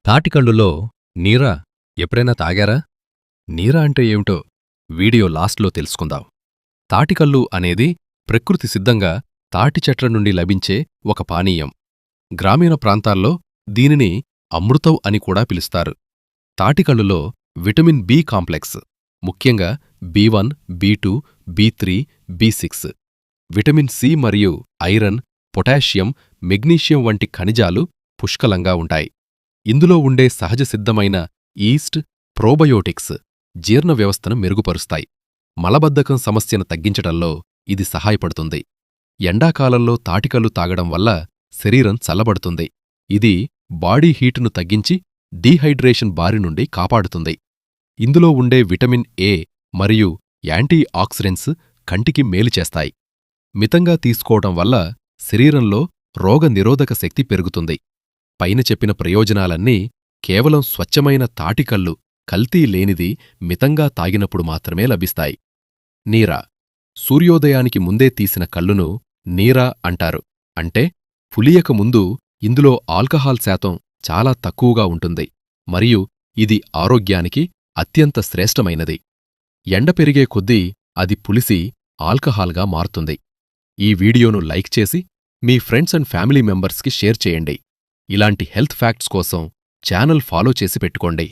తాటికల్లులో నీరా ఎప్పుడైనా తాగారా? నీరా అంటే ఏమిటో వీడియో లాస్ట్లో తెలుసుకుందాం. తాటికల్లు అనేది ప్రకృతి సిద్ధంగా తాటి చెట్ల నుండి లభించే ఒక పానీయం. గ్రామీణ ప్రాంతాల్లో దీనిని అమృతం అని కూడా పిలుస్తారు. తాటికల్లులో విటమిన్ బి కాంప్లెక్స్, ముఖ్యంగా బి1, బి2, బి3, బి6, విటమిన్ సి మరియు ఐరన్, పొటాషియం, మెగ్నీషియం వంటి ఖనిజాలు పుష్కలంగా ఉంటాయి. ఇందులో ఉండే సహజ సిద్ధమైన ఈస్ట్, ప్రోబయోటిక్స్ జీర్ణ వ్యవస్థను మెరుగుపరుస్తాయి. మలబద్ధకం సమస్యను తగ్గించటంలో ఇది సహాయపడుతుంది. ఎండాకాలంలో తాటికల్లు తాగడం వల్ల శరీరం చల్లబడుతుంది. ఇది బాడీ హీటును తగ్గించి డీహైడ్రేషన్ బారి నుండి కాపాడుతుంది. ఇందులో ఉండే విటమిన్ ఏ మరియు యాంటీ ఆక్సిడెంట్స్ కంటికి మేలు చేస్తాయి. మితంగా తీసుకోవడం వల్ల శరీరంలో రోగనిరోధక శక్తి పెరుగుతుంది. పైన చెప్పిన ప్రయోజనాలన్నీ కేవలం స్వచ్ఛమైన తాటికల్లు, కల్తీ లేనిది మితంగా తాగినప్పుడు మాత్రమే లభిస్తాయి. నీరా సూర్యోదయానికి ముందే తీసిన కల్లును నీరా అంటారు. అంటే పులియక ముందు ఇందులో ఆల్కహాల్ శాతం చాలా తక్కువగా ఉంటుంది మరియు ఇది ఆరోగ్యానికి అత్యంత శ్రేష్టమైనది. ఎండ పెరిగే కొద్దీ అది పులిసి ఆల్కహాల్గా మారుతుంది. ఈ వీడియోను లైక్ చేసి మీ ఫ్రెండ్స్ అండ్ ఫ్యామిలీ మెంబర్స్కి షేర్ చేయండి. ఇలాంటి హెల్త్ ఫ్యాక్ట్స్ కోసం ఛానల్ ఫాలో చేసి పెట్టుకోండి.